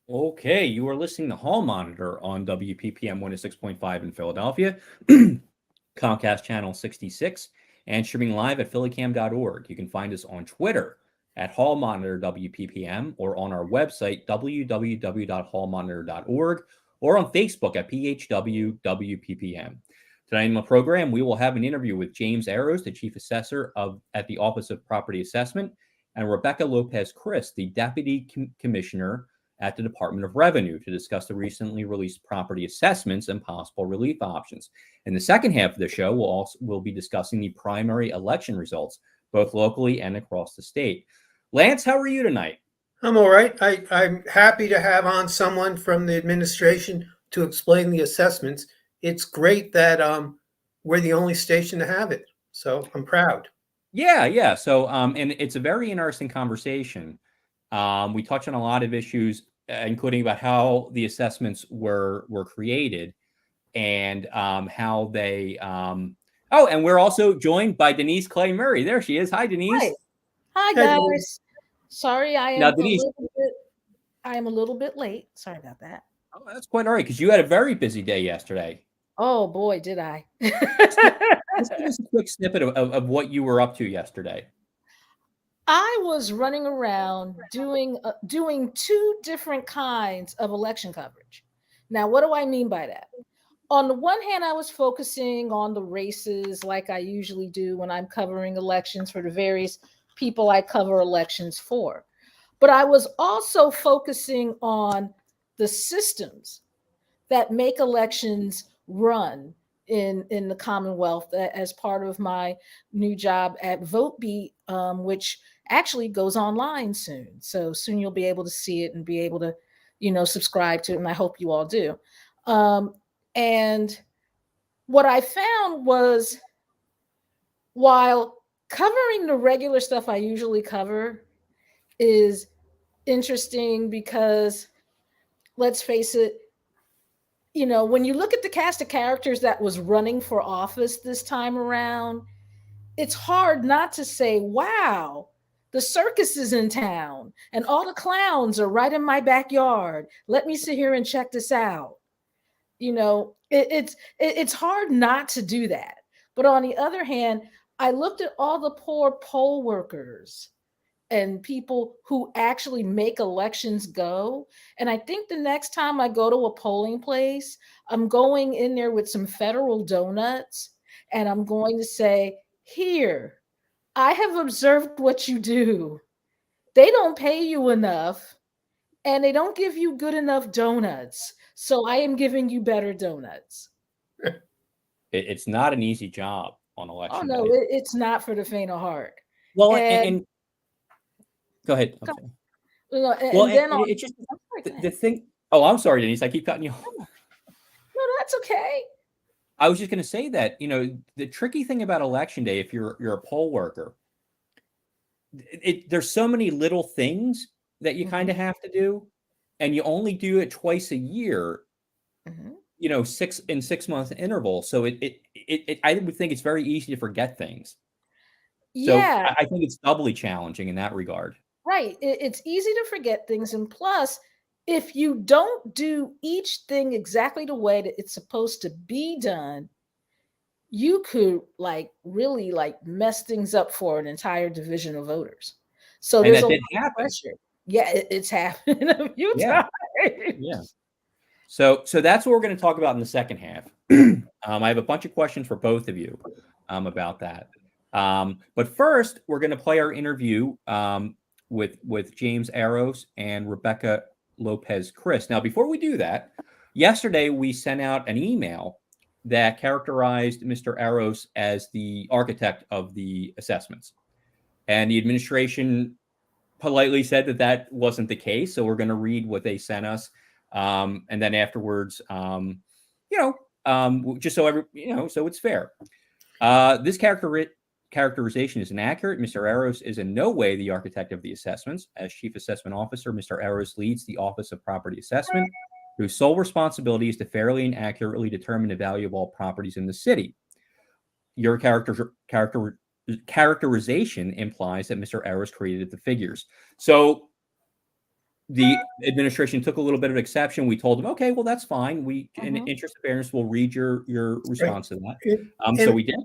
Okay, you are listening to Hall Monitor on WPPM 106.5 in Philadelphia, Comcast Channel 66, and streaming live at phillycam.org. You can find us on Twitter at Hall Monitor WPPM or on our website, www.hallmonitor.org, or on Facebook at PHW WPPM. Tonight in the program, we will have an interview with James Arrows, the Chief Assessor at the Office of Property Assessment, and Rebecca Lopez-Chris, the Deputy Commissioner at the Department of Revenue, to discuss the recently released property assessments and possible relief options. In the second half of the show, we'll be discussing the primary election results, both locally and across the state. Lance, how are you tonight? I'm all right. I'm happy to have on someone from the administration to explain the assessments. It's great that we're the only station to have it. So I'm proud. Yeah. So, and it's a very interesting conversation. We touch on a lot of issues, including about how the assessments were created and how they. And we're also joined by Denise Clay Murray. There she is. Hi, Denise. Hi, Hey, guys. Sorry, Now, Denise. I am a little bit late. Sorry about that. Oh, that's quite all right, because you had a very busy day yesterday. Oh boy, did I. Just give us a quick snippet of what you were up to yesterday. I was running around doing two different kinds of election coverage. Now, what do I mean by that? On the one hand, I was focusing on the races like I usually do when I'm covering elections for the various people I cover elections for. But I was also focusing on the systems that make elections run in the Commonwealth as part of my new job at VoteBeat, which actually goes online soon. So soon you'll be able to see it and be able to, subscribe to it. And I hope you all do. And what I found was, while covering the regular stuff I usually cover is interesting because, let's face it, when you look at the cast of characters that was running for office this time around, it's hard not to say, wow, the circus is in town and all the clowns are right in my backyard. Let me sit here and check this out. It's hard not to do that. But on the other hand, I looked at all the poor poll workers and people who actually make elections go. And I think the next time I go to a polling place, I'm going in there with some federal donuts and I'm going to say, here, I have observed what you do. They don't pay you enough and they don't give you good enough donuts. So I am giving you better donuts. It's not an easy job on election no, day. it's not for the faint of heart. Well, and go ahead. Okay. It's just the thing. Oh, I'm sorry, Denise. I keep cutting you off. No, that's okay. I was just going to say that, the tricky thing about election day, if you're a poll worker, there's so many little things that you kind of have to do, and you only do it twice a year. 6 month interval. So I would think it's very easy to forget things. Yeah. So I think it's doubly challenging in that regard. Right. It's easy to forget things. And plus, if you don't do each thing exactly the way that it's supposed to be done, you could really mess things up for an entire division of voters. So there's a lot of pressure. Yeah, it's happened a few times. Yeah. So that's what we're going to talk about in the second half. I have a bunch of questions for both of you about that. But first, we're going to play our interview with James Arrows and Rebecca Lopez-Chris. Now, before we do that, yesterday we sent out an email that characterized Mr. Arrows as the architect of the assessments. And the administration politely said that wasn't the case. So we're going to read what they sent us. And then afterwards, just so so it's fair. This characterization is inaccurate. Mr. Arrows is in no way the architect of the assessments. As Chief Assessment Officer, Mr. Arrows leads the Office of Property Assessment, whose sole responsibility is to fairly and accurately determine the value of all properties in the city. Your characterization implies that Mr. Arrows created the figures. So the administration took a little bit of exception. We told them, okay, well, that's fine. We, in interest of fairness, will read your response to that. So we did.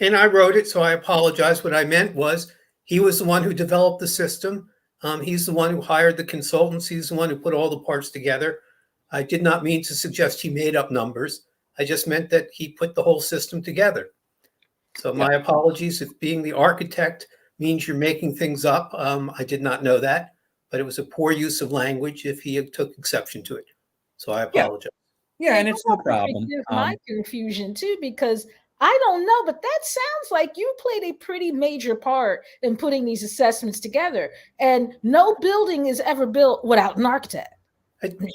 And I wrote it, so I apologize. What I meant was he was the one who developed the system. He's the one who hired the consultants. He's the one who put all the parts together. I did not mean to suggest he made up numbers. I just meant that he put the whole system together. So my apologies if being the architect means you're making things up. I did not know that, but it was a poor use of language if he took exception to it. So I apologize. Yeah, and it's no problem. My confusion too, because I don't know, but that sounds like you played a pretty major part in putting these assessments together. And no building is ever built without an architect.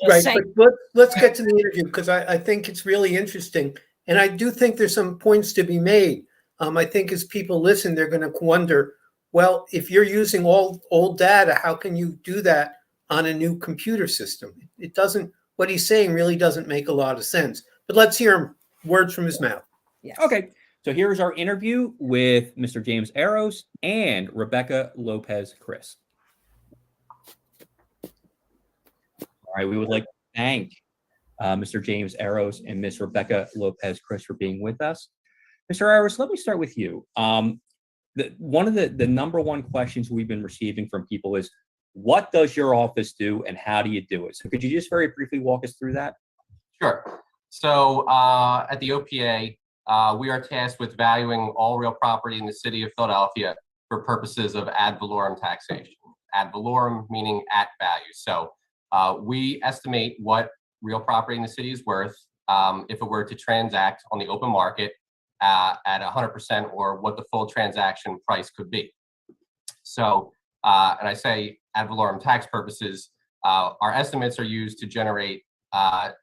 Right, but let's get to the interview because I think it's really interesting. And I do think there's some points to be made. I think as people listen, they're going to wonder, well, if you're using old data, how can you do that on a new computer system? It doesn't, what he's saying really doesn't make a lot of sense. But let's hear him, words from his mouth. Yes. Okay, so here's our interview with Mr. James Arrows and Rebecca Lopez Chris. All right, we would like to thank Mr. James Arrows and Ms. Rebecca Lopez Chris for being with us. Mr. Arrows, let me start with you. One of the number one questions we've been receiving from people is, what does your office do and how do you do it? So could you just very briefly walk us through that? Sure. So at the OPA, we are tasked with valuing all real property in the city of Philadelphia for purposes of ad valorem taxation. Ad valorem meaning at value. So we estimate what real property in the city is worth if it were to transact on the open market at 100% or what the full transaction price could be. So, and I say ad valorem tax purposes, our estimates are used to generate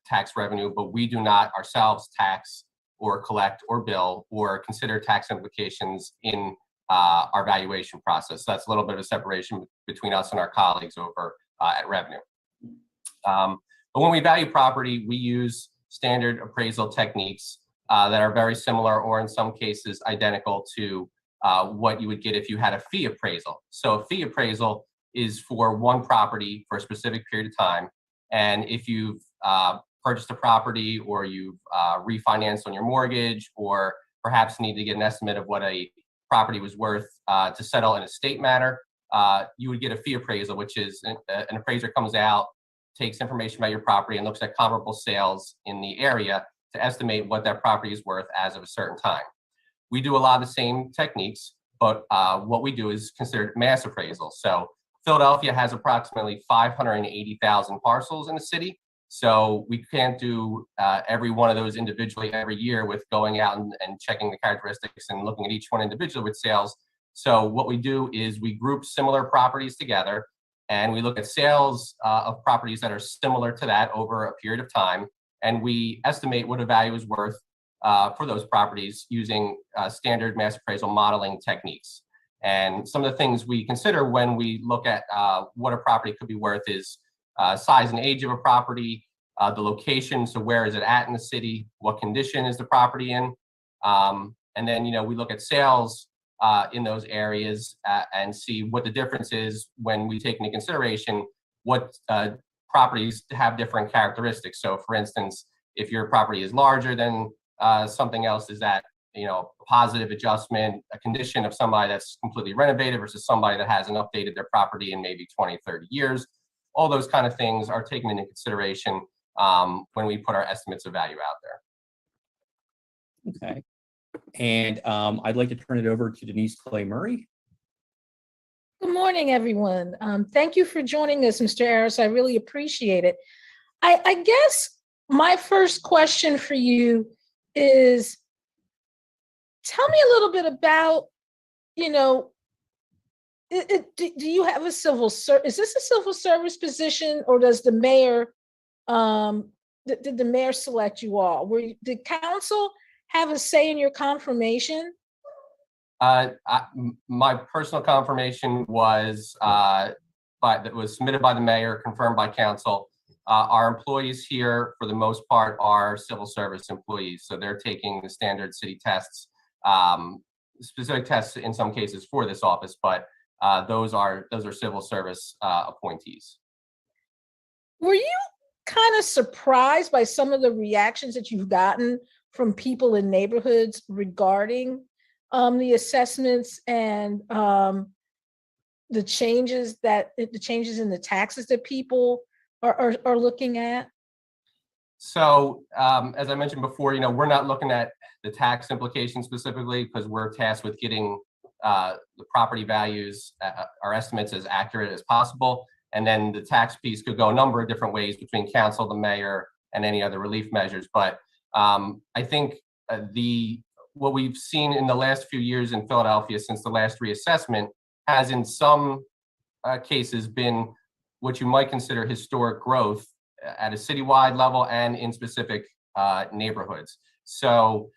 tax revenue, but we do not ourselves tax or collect or bill or consider tax implications in our valuation process. So that's a little bit of a separation between us and our colleagues over at revenue. But when we value property, we use standard appraisal techniques that are very similar or in some cases identical to what you would get if you had a fee appraisal. So a fee appraisal is for one property for a specific period of time. And if you've purchased a property or you've refinanced on your mortgage or perhaps need to get an estimate of what a property was worth to settle an estate matter, you would get a fee appraisal, which is an appraiser comes out, takes information about your property and looks at comparable sales in the area to estimate what that property is worth as of a certain time. We do a lot of the same techniques, but what we do is considered mass appraisal. So Philadelphia has approximately 580,000 parcels in the city. So we can't do every one of those individually every year with going out and checking the characteristics and looking at each one individually with sales. So what we do is we group similar properties together and we look at sales of properties that are similar to that over a period of time. And we estimate what a value is worth for those properties using standard mass appraisal modeling techniques. And some of the things we consider when we look at what a property could be worth is size and age of a property, the location, so where is it at in the city, what condition is the property in, and then we look at sales in those areas and see what the difference is when we take into consideration what properties have different characteristics. So for instance, if your property is larger than something else, is that a positive adjustment, a condition of somebody that's completely renovated versus somebody that hasn't updated their property in maybe 20, 30 years. All those kind of things are taken into consideration when we put our estimates of value out there. Okay. And I'd like to turn it over to Denise Clay Murray. Good morning, everyone. Thank you for joining us, Mr. Harris. I really appreciate it. I guess my first question for you is, tell me a little bit about, do you have a civil service? Is this a civil service position, or does the mayor, did the mayor select you all? Did council have a say in your confirmation? My personal confirmation was that was submitted by the mayor, confirmed by council. Our employees here, for the most part, are civil service employees, so they're taking the standard city tests, specific tests in some cases for this office, but those are civil service appointees. Were you kind of surprised by some of the reactions that you've gotten from people in neighborhoods regarding the assessments and the changes in the taxes that people are looking at? So as I mentioned before, we're not looking at the tax implications specifically because we're tasked with getting the property values, our estimates as accurate as possible. And then the tax piece could go a number of different ways between council, the mayor, and any other relief measures. But I think what we've seen in the last few years in Philadelphia since the last reassessment has in some cases been what you might consider historic growth at a citywide level and in specific neighborhoods. So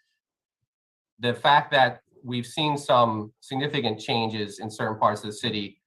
the fact that we've seen some significant changes in certain parts of the city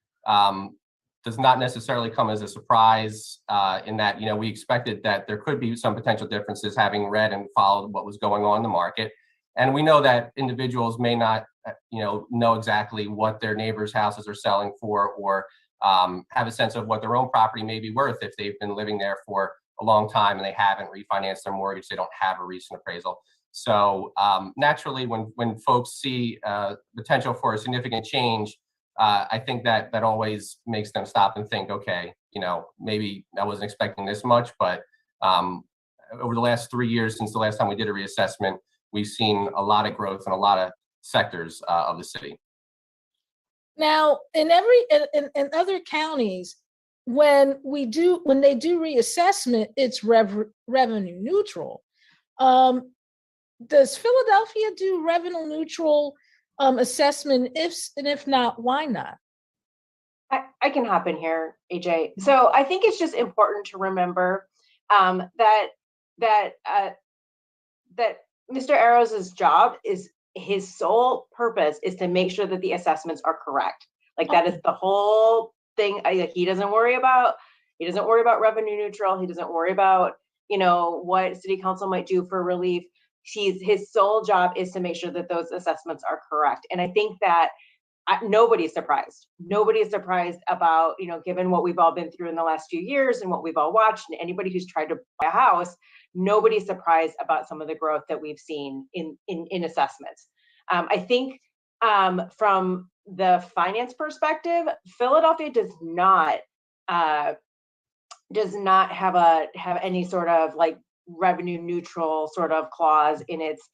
does not necessarily come as a surprise in that, we expected that there could be some potential differences having read and followed what was going on in the market. And we know that individuals may not, know exactly what their neighbors' houses are selling for, or have a sense of what their own property may be worth if they've been living there for a long time and they haven't refinanced their mortgage, they don't have a recent appraisal. So naturally, when folks see potential for a significant change, I think that always makes them stop and think, okay, maybe I wasn't expecting this much, but over the last 3 years since the last time we did a reassessment, we've seen a lot of growth in a lot of sectors of the city. Now, in other counties, when they do reassessment, it's revenue neutral. Does Philadelphia do revenue neutral assessment? If not, why not? I can hop in here, AJ. So I think it's just important to remember that Mr. Arrows's job is, his sole purpose is to make sure that the assessments are correct. Like that is the whole thing. He doesn't worry about revenue neutral. He doesn't worry about, what city council might do for relief. His sole job is to make sure that those assessments are correct. And I think that nobody's surprised. Nobody is surprised about, given what we've all been through in the last few years and what we've all watched, and anybody who's tried to buy a house, nobody's surprised about some of the growth that we've seen in assessments. I think from the finance perspective, Philadelphia does not have any sort of like revenue neutral sort of clause in its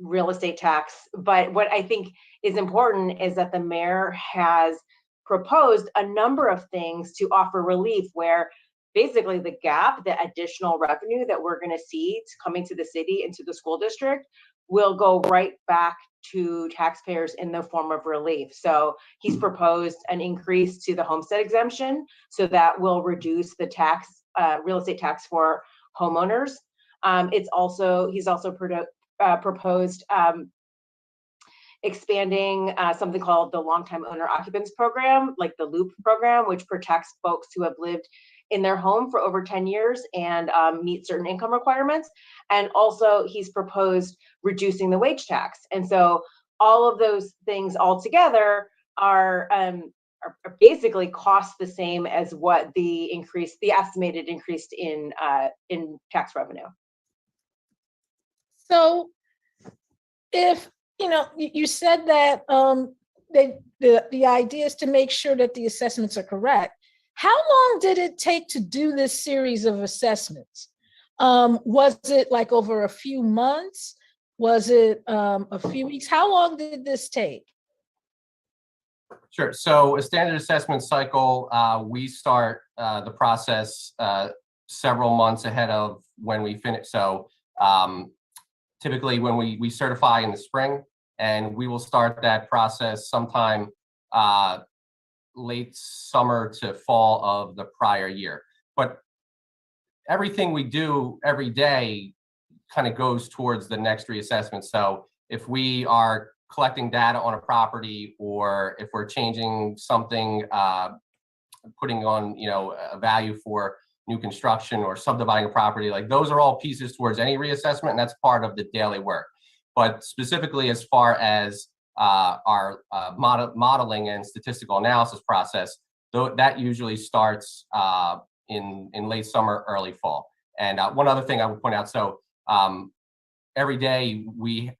real estate tax. But what I think is important is that the mayor has proposed a number of things to offer relief, where basically the gap, the additional revenue that we're going to see coming to the city and to the school district will go right back to taxpayers in the form of relief. So he's proposed an increase to the Homestead Exemption, so that will reduce the tax, real estate tax for homeowners. He's also proposed expanding something called the Longtime Owner Occupants Program, like the LOOP program, which protects folks who have lived in their home for over 10 years and meet certain income requirements. And also he's proposed reducing the wage tax. And so all of those things all together are basically cost the same as what the estimated increase in tax revenue. So if, you said that the idea is to make sure that the assessments are correct. How long did it take to do this series of assessments? Was it like over a few months? Was it a few weeks? How long did this take? Sure. So a standard assessment cycle, we start the process several months ahead of when we finish. So typically when we certify in the spring, and we will start that process sometime late summer to fall of the prior year. But everything we do every day kind of goes towards the next reassessment. So if we are collecting data on a property, or if we're changing something, putting on, a value for new construction or subdividing a property, like those are all pieces towards any reassessment, and that's part of the daily work. But specifically as far as our modeling and statistical analysis process, though that usually starts in late summer, early fall. And one other thing I would point out, so every day we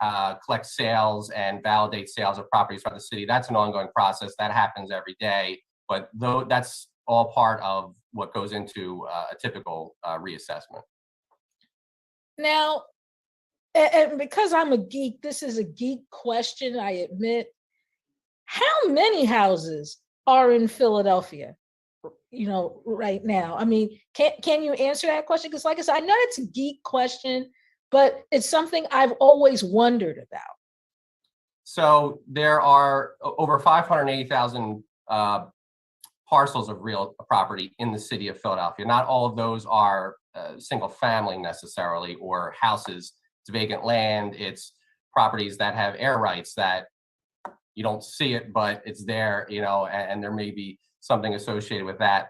collect sales and validate sales of properties throughout the city. That's an ongoing process that happens every day, but though that's all part of what goes into a typical reassessment. Now, and because I'm a geek, this is a geek question, I admit. How many houses are in Philadelphia, right now? I mean, can you answer that question? Because like I said, I know it's a geek question, but it's something I've always wondered about. So there are over 580,000 parcels of real property in the city of Philadelphia. Not all of those are single family necessarily, or houses. It's vacant land. It's properties that have air rights that you don't see it, but it's there, and there may be something associated with that.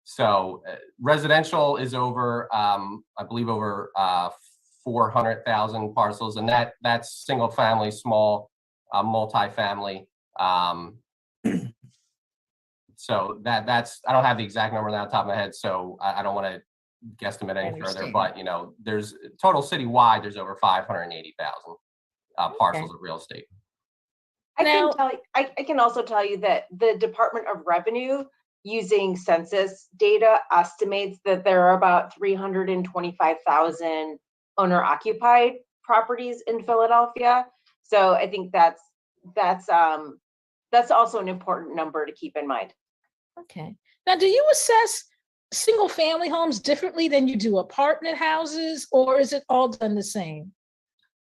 So residential is over, I believe, over 400,000 parcels, and that's single family, small, multifamily. So that's, I don't have the exact number on the top of my head, so I don't want to guesstimate any further, but there's total citywide, there's over 580,000 parcels of real estate. I can also tell you that the Department of Revenue, using census data, estimates that there are about 325,000 owner-occupied properties in Philadelphia. So I think that's also an important number to keep in mind. Okay. Now, do you assess single family homes differently than you do apartment houses, or is it all done the same?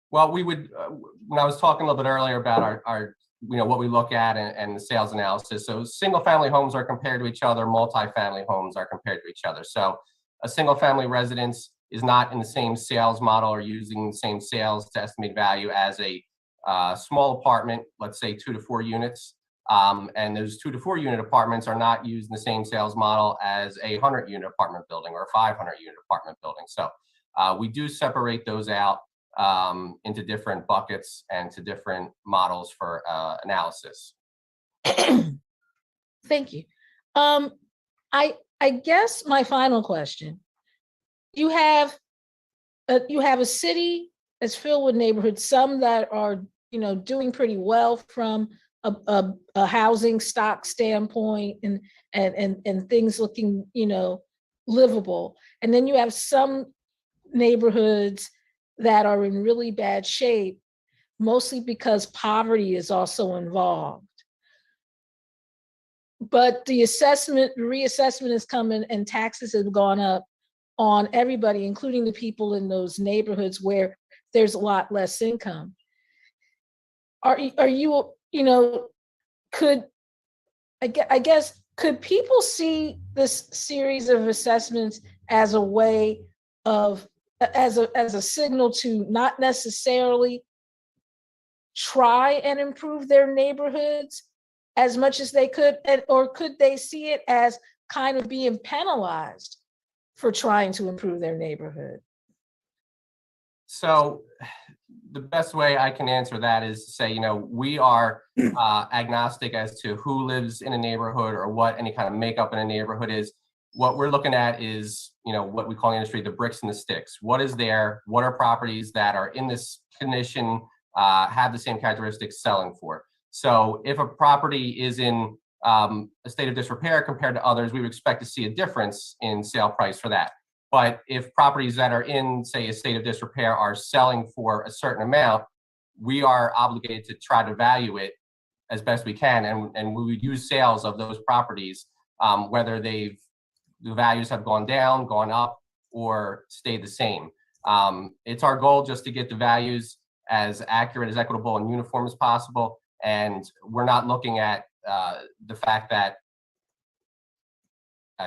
Well, we would, when I was talking a little bit earlier about our what we look at and the sales analysis. So single family homes are compared to each other, multifamily homes are compared to each other. So a single family residence is not in the same sales model or using the same sales to estimate value as a small apartment, let's say 2 to 4 units. And those 2 to 4 unit apartments are not used in the same sales model as a 100 unit apartment building or a 500 unit apartment building. So we do separate those out into different buckets and to different models for analysis. Thank you. I guess my final question: you have a city that's filled with neighborhoods, some that are doing pretty well from a housing stock standpoint and things looking livable, and then you have some neighborhoods that are in really bad shape, mostly because poverty is also involved. But the reassessment is coming, and taxes have gone up on everybody, including the people in those neighborhoods where there's a lot less income. Are you, could people see this series of assessments as a way of, as a signal to not necessarily try and improve their neighborhoods as much as they could, or could they see it as kind of being penalized for trying to improve their neighborhood? So the best way I can answer that is to say, we are agnostic as to who lives in a neighborhood or what any kind of makeup in a neighborhood is. What we're looking at is, what we call in the industry, the bricks and the sticks. What is there? What are properties that are in this condition, have the same characteristics selling for? So if a property is in a state of disrepair compared to others, we would expect to see a difference in sale price for that. But if properties that are in, say, a state of disrepair are selling for a certain amount, we are obligated to try to value it as best we can. And we would use sales of those properties, whether the values have gone down, gone up, or stayed the same. It's our goal just to get the values as accurate, as equitable, and uniform as possible. And we're not looking at the fact that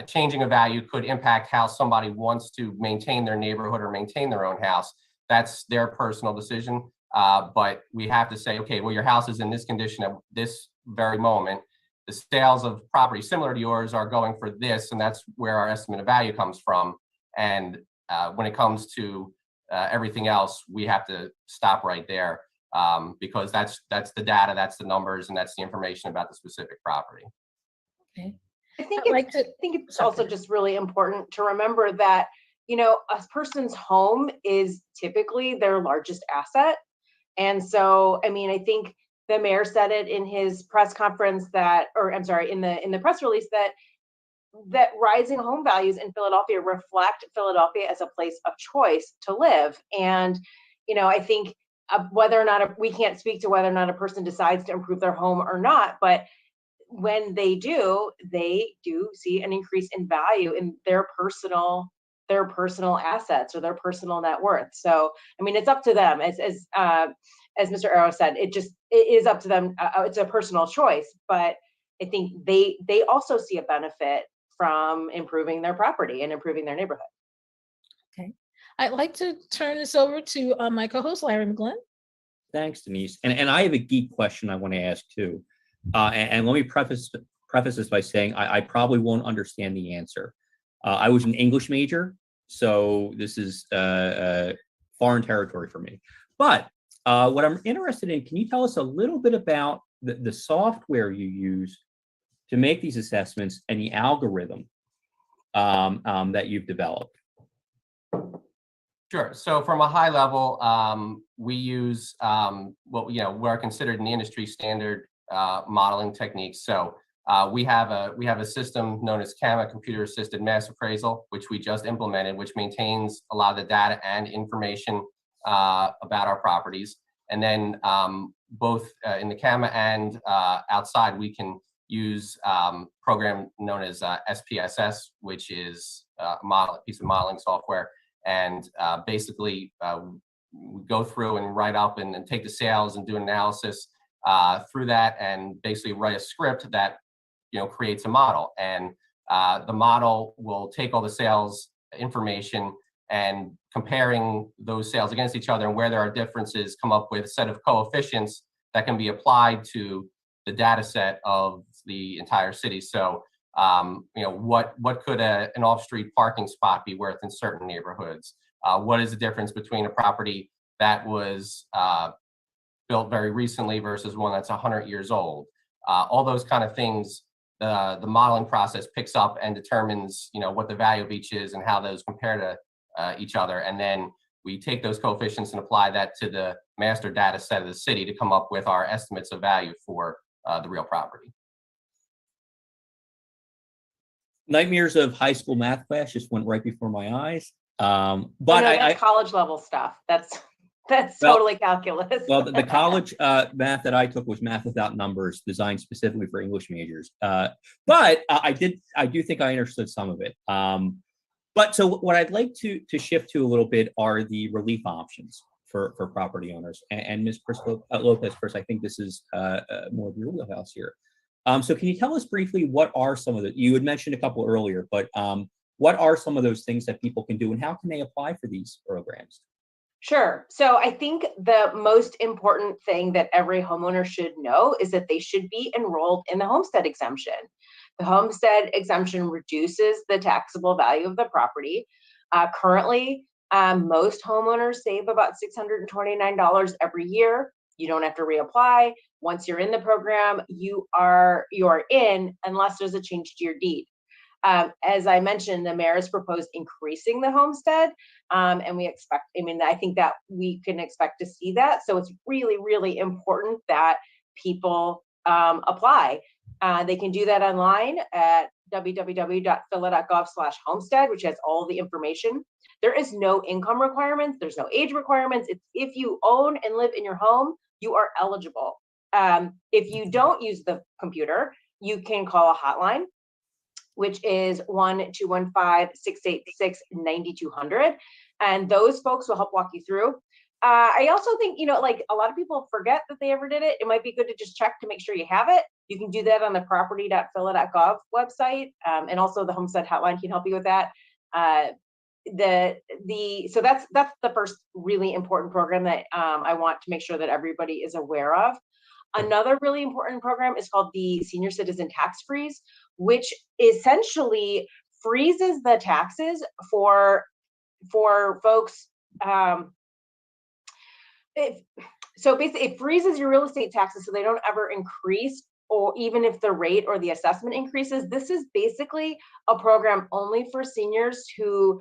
changing a value could impact how somebody wants to maintain their neighborhood or maintain their own house. That's their personal decision. But we have to say, okay, well, your house is in this condition at this very moment. The sales of property similar to yours are going for this, and that's where our estimate of value comes from. And when it comes to everything else, we have to stop right there because that's the data, that's the numbers, and that's the information about the specific property. Okay. I think I'd like to. it's also just really important to remember that, a person's home is typically their largest asset. And so, I mean, I think the mayor said it in his press conference in the press release that rising home values in Philadelphia reflect Philadelphia as a place of choice to live. And, I think whether or not we can't speak to whether or not a person decides to improve their home or not, but when they do see an increase in value in their personal assets or their personal net worth. So, I mean, it's up to them. As Mr. Arrow said, it is up to them. It's a personal choice, but I think they also see a benefit from improving their property and improving their neighborhood. Okay. I'd like to turn this over to my co-host, Larry McGlynn. Thanks, Denise. And I have a geek question I want to ask too. And let me preface this by saying I probably won't understand the answer. I was an English major, so this is foreign territory for me. But what I'm interested in, can you tell us a little bit about the software you use to make these assessments and the algorithm that you've developed? Sure. So from a high level, we use what are considered in the industry standard modeling techniques. So we have a system known as CAMA, Computer Assisted Mass Appraisal, which we just implemented, which maintains a lot of the data and information about our properties. And then both in the CAMA and outside, we can use program known as SPSS, which is a piece of modeling software. And basically, we go through and write up and take the sales and do an analysis through that, and basically write a script that creates a model. And the model will take all the sales information and comparing those sales against each other and where there are differences, come up with a set of coefficients that can be applied to the data set of the entire city. So what could an off-street parking spot be worth in certain neighborhoods? What is the difference between a property that was built very recently versus one that's 100 years old? All those kind of things, the modeling process picks up and determines, what the value of each is and how those compare to each other. And then we take those coefficients and apply that to the master data set of the city to come up with our estimates of value for the real property. Nightmares of high school math class just went right before my eyes. But that's college level stuff. That's totally calculus. Well, the college math that I took was math without numbers, designed specifically for English majors. But I do think I understood some of it. But so what I'd like to shift to a little bit are the relief options for property owners. And Ms. Lopez, first, I think this is more of your wheelhouse here. So can you tell us briefly what are some of you had mentioned a couple earlier, but what are some of those things that people can do and how can they apply for these programs? Sure. So I think the most important thing that every homeowner should know is that they should be enrolled in the Homestead Exemption. The Homestead Exemption reduces the taxable value of the property. Currently, most homeowners save about $629 every year. You don't have to reapply. Once you're in the program, you are in unless there's a change to your deed. As I mentioned, the mayor has proposed increasing the homestead, and I think that we can expect to see that. So it's really, really important that people apply. They can do that online at www.phila.gov/homestead, which has all the information. There is no income requirements. There's no age requirements. It's if you own and live in your home, you are eligible. If you don't use the computer, you can call a hotline, which is 1-215-686-9200. And those folks will help walk you through. I also think, like a lot of people forget that they ever did it. It might be good to just check to make sure you have it. You can do that on the property.phila.gov website. And also the Homestead Hotline can help you with that. So that's the first really important program that I want to make sure that everybody is aware of. Another really important program is called the Senior Citizen Tax Freeze, which essentially freezes the taxes for folks. So basically, it freezes your real estate taxes so they don't ever increase or even if the rate or the assessment increases, this is basically a program only for seniors who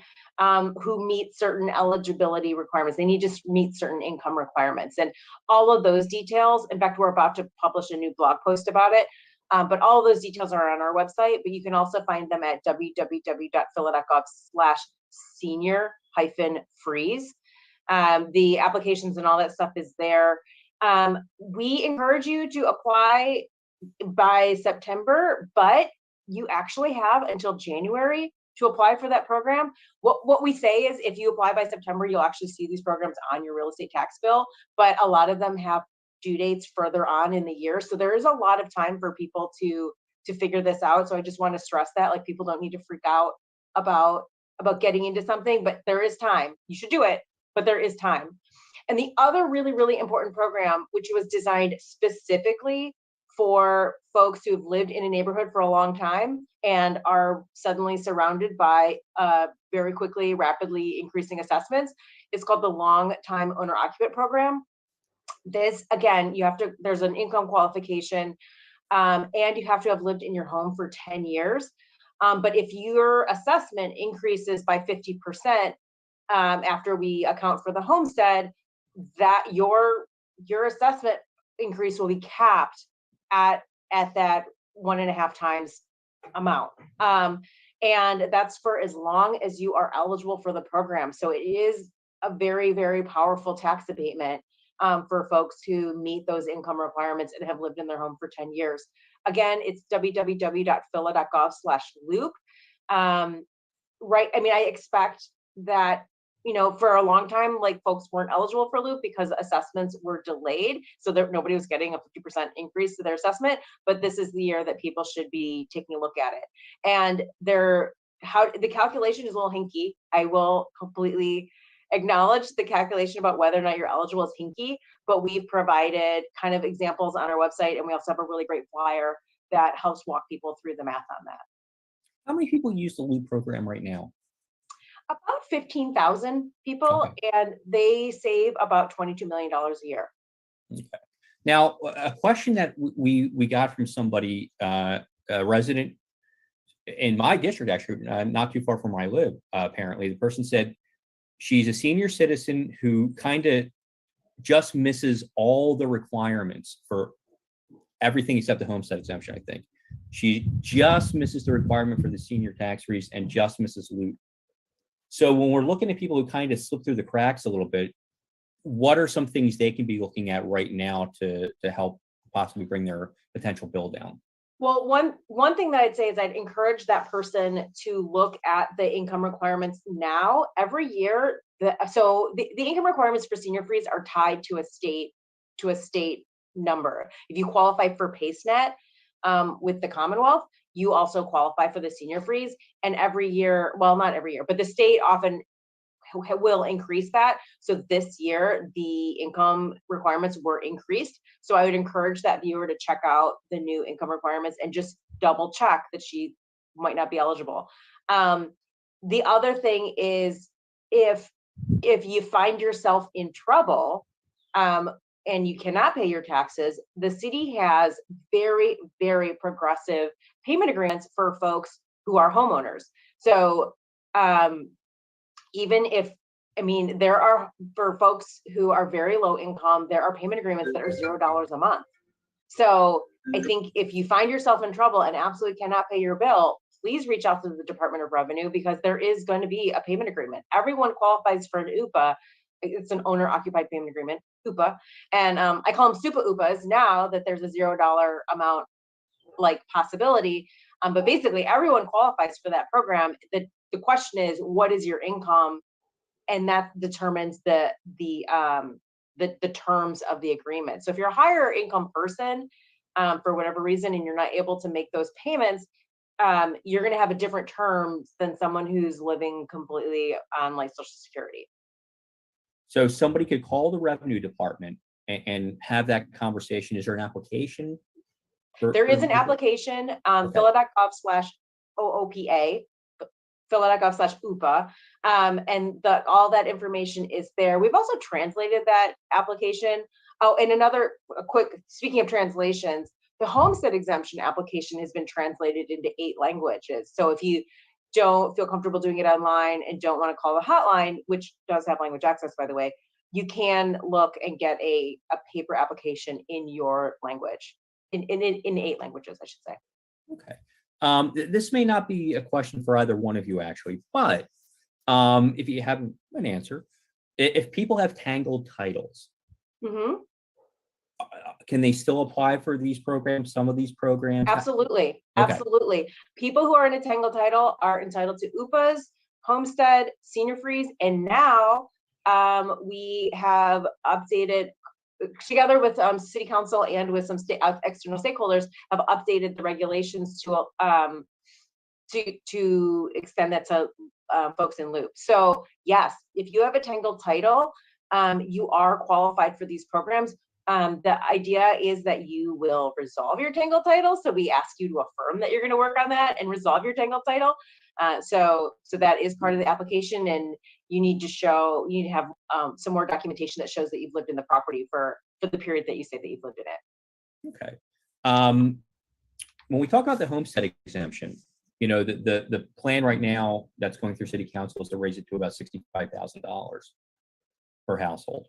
meet certain eligibility requirements. They need to meet certain income requirements, and all of those details. In fact, we're about to publish a new blog post about it. But all of those details are on our website, but you can also find them at www.phila.gov/senior-freeze. The applications and all that stuff is there. We encourage you to apply by September, but you actually have until January to apply for that program. What we say is if you apply by September, you'll actually see these programs on your real estate tax bill, but a lot of them have due dates further on in the year. So there is a lot of time for people to figure this out. So I just want to stress that, like, people don't need to freak out about getting into something, but there is time. You should do it, but there is time. And the other really, really important program, which was designed specifically for folks who've lived in a neighborhood for a long time and are suddenly surrounded by very quickly, rapidly increasing assessments, is called the Long-Time Owner Occupant Program. This, again, there's an income qualification, and you have to have lived in your home for 10 years. But if your assessment increases by 50% after we account for the homestead, that your assessment increase will be capped at that 1.5 times amount. And that's for as long as you are eligible for the program. So it is a very, very powerful tax abatement for folks who meet those income requirements and have lived in their home for 10 years. Again, it's www.phila.gov/loop. Right. I mean, I expect that, for a long time, like, folks weren't eligible for loop because assessments were delayed. So that nobody was getting a 50% increase to their assessment. But this is the year that people should be taking a look at it. And the calculation is a little hinky. I will completely acknowledge the calculation about whether or not you're eligible is hinky, but we've provided kind of examples on our website, and we also have a really great flyer that helps walk people through the math on that. How many people use the Loop program right now? About 15,000 people, Okay. and they save about $22 million a year. Okay. Now, a question that we got from somebody, a resident in my district, actually, not too far from where I live, apparently. The person said she's a senior citizen who kind of just misses all the requirements for everything except the homestead exemption, I think. She just misses the requirement for the senior tax freeze and just misses Loop. So when we're looking at people who kind of slip through the cracks a little bit, what are some things they can be looking at right now to help possibly bring their potential bill down? Well, one thing that I'd say is I'd encourage that person to look at the income requirements now. Every year, the income requirements for senior freeze are tied to a state number. If you qualify for PACENet with the Commonwealth, you also qualify for the senior freeze. And every year, well, not every year, but the state often will increase that. So this year, the income requirements were increased. So I would encourage that viewer to check out the new income requirements and just double check that she might not be eligible. The other thing is, if you find yourself in trouble and you cannot pay your taxes, the city has very, very progressive payment agreements for folks who are homeowners. So even if, there are, for folks who are very low income, there are payment agreements that are $0 a month. So I think if you find yourself in trouble and absolutely cannot pay your bill, please reach out to the Department of Revenue, because there is going to be a payment agreement. Everyone qualifies for an UPA. It's an owner occupied payment agreement, UPA. And I call them super UPAs now that there's a $0 amount possibility. But basically everyone qualifies for that program. The question is, what is your income? And that determines the terms of the agreement. So if you're a higher income person, for whatever reason, and you're not able to make those payments, you're going to have a different terms than someone who's living completely on Social Security. So somebody could call the revenue department and have that conversation. Is there an application? There is an application, phila.gov/OOPA, phila.gov/UPA, and all that information is there. We've also translated that application. Oh, and speaking of translations, The homestead exemption application has been translated into 8 languages. So if you don't feel comfortable doing it online and don't want to call the hotline, which does have language access, by the way, you can look and get a paper application in your language, in 8 languages, I should say. Okay. This may not be a question for either one of you, actually, but if you have an answer, if people have tangled titles, Mm-hmm. can they still apply for these programs, some of these programs? Absolutely. Okay. Absolutely. People who are in a tangled title are entitled to UPAs, homestead, senior freeze, and now we have updated, together with City Council and with some external stakeholders, have updated the regulations to extend that to folks in loop. So yes, if you have a tangled title, you are qualified for these programs. The idea is that you will resolve your tangled title. So we ask you to affirm that you're going to work on that and resolve your tangled title. So that is part of the application, and you need to have some more documentation that shows that you've lived in the property for the period that you say that you've lived in it. Okay. When we talk about the homestead exemption, the plan right now that's going through City Council is to raise it to about $65,000 per household.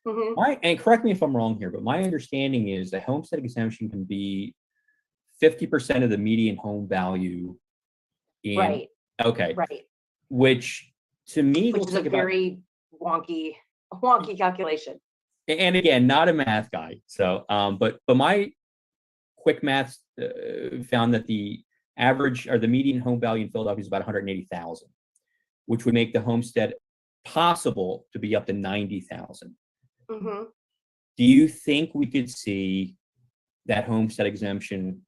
Mm-hmm. And correct me if I'm wrong here, but my understanding is that homestead exemption can be 50% of the median home value. Right. Okay. Right. Which to me Which looks is a like very wonky calculation. And again, not a math guy. So, but my quick math found that the average or the median home value in Philadelphia is about 180,000, which would make the homestead possible to be up to 90,000. Mm-hmm. Do you think we could see that homestead exemption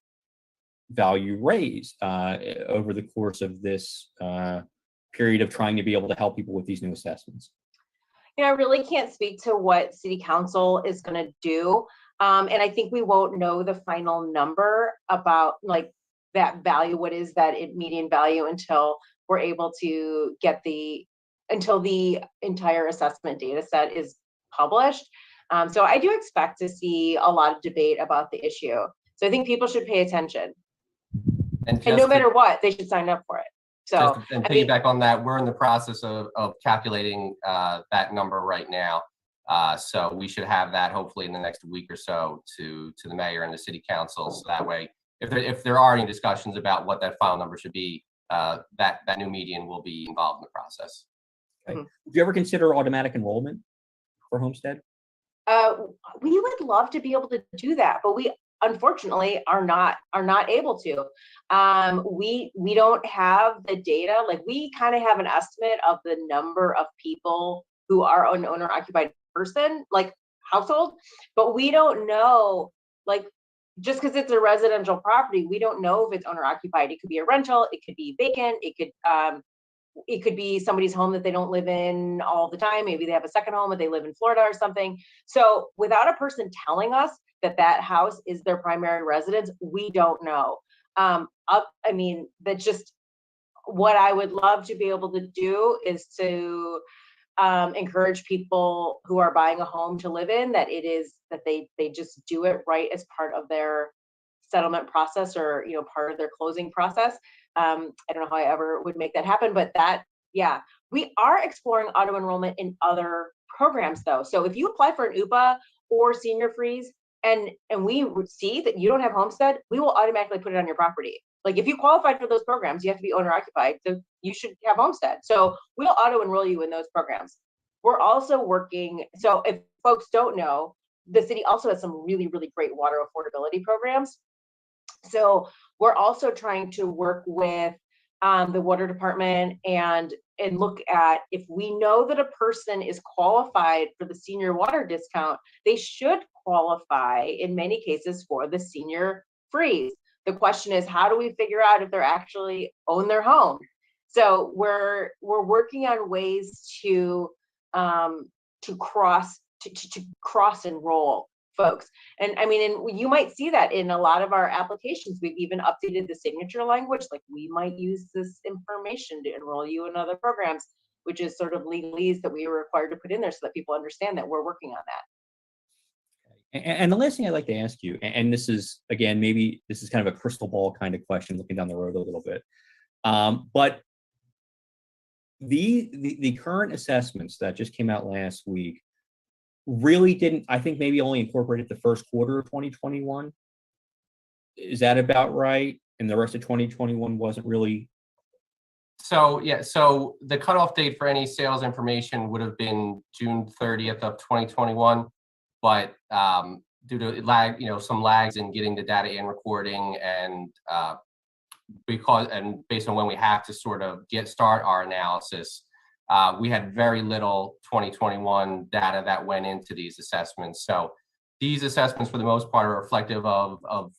value raise over the course of this period of trying to be able to help people with these new assessments? I really can't speak to what City Council is going to do. And I think we won't know the final number about like that value, what is that median value, until we're able to get until the entire assessment data set is published. So I do expect to see a lot of debate about the issue. So I think people should pay attention. And no matter what, they should sign up for it. So and piggyback on that, we're in the process of calculating that number right now. So we should have that hopefully in the next week or so to the mayor and the city council. So that way, if there are any discussions about what that final number should be, that new median will be involved in the process. Okay. Mm-hmm. Did you ever consider automatic enrollment for homestead? We would love to be able to do that, but we unfortunately are not able to. We don't have the data. Like, we kind of have an estimate of the number of people who are an owner occupied person, like household, but we don't know, like, just because it's a residential property, we don't know if it's owner occupied. It could be a rental, it could be vacant, it could be somebody's home that they don't live in all the time. Maybe they have a second home, but they live in Florida or something. So without a person telling us that house is their primary residence, we don't know. I mean, that's just what I would love to be able to do, is to encourage people who are buying a home to live in, that they just do it right as part of their settlement process, or part of their closing process. I don't know how I ever would make that happen, but we are exploring auto enrollment in other programs though. So if you apply for an UPA or senior freeze, and we see that you don't have homestead, we will automatically put it on your property. Like, if you qualified for those programs, you have to be owner occupied, so you should have homestead. So we'll auto enroll you in those programs. We're also working, so if folks don't know, the city also has some really, really great water affordability programs. So we're also trying to work with the water department and look at, if we know that a person is qualified for the senior water discount, they should qualify in many cases for the senior freeze. The question is, how do we figure out if they're actually own their home? So we're working on ways to cross enroll folks. And I mean, and you might see that in a lot of our applications. We've even updated the signature language. Like, we might use this information to enroll you in other programs, which is sort of legalese that we were required to put in there so that people understand that we're working on that. And the last thing I'd like to ask you, and this is, again, maybe this is kind of a crystal ball kind of question looking down the road a little bit, but the current assessments that just came out last week really didn't, I think maybe only incorporated the first quarter of 2021. Is that about right? And the rest of 2021 wasn't really. So yeah, so the cutoff date for any sales information would have been June 30th of 2021, but due to some lags in getting the data in recording and based on when we have to sort of start our analysis, we had very little 2021 data that went into these assessments. So these assessments, for the most part, are reflective of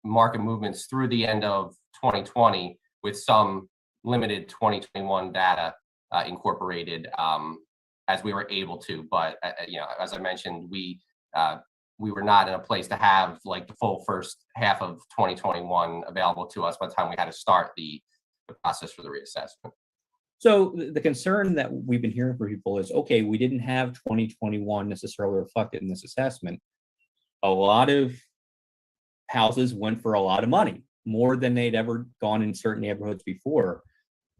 market movements through the end of 2020, with some limited 2021 data incorporated as we were able to. But as I mentioned, we were not in a place to have like the full first half of 2021 available to us by the time we had to start the process for the reassessment. So the concern that we've been hearing from people is, okay, we didn't have 2021 necessarily reflected in this assessment. A lot of houses went for a lot of money, more than they'd ever gone in certain neighborhoods before.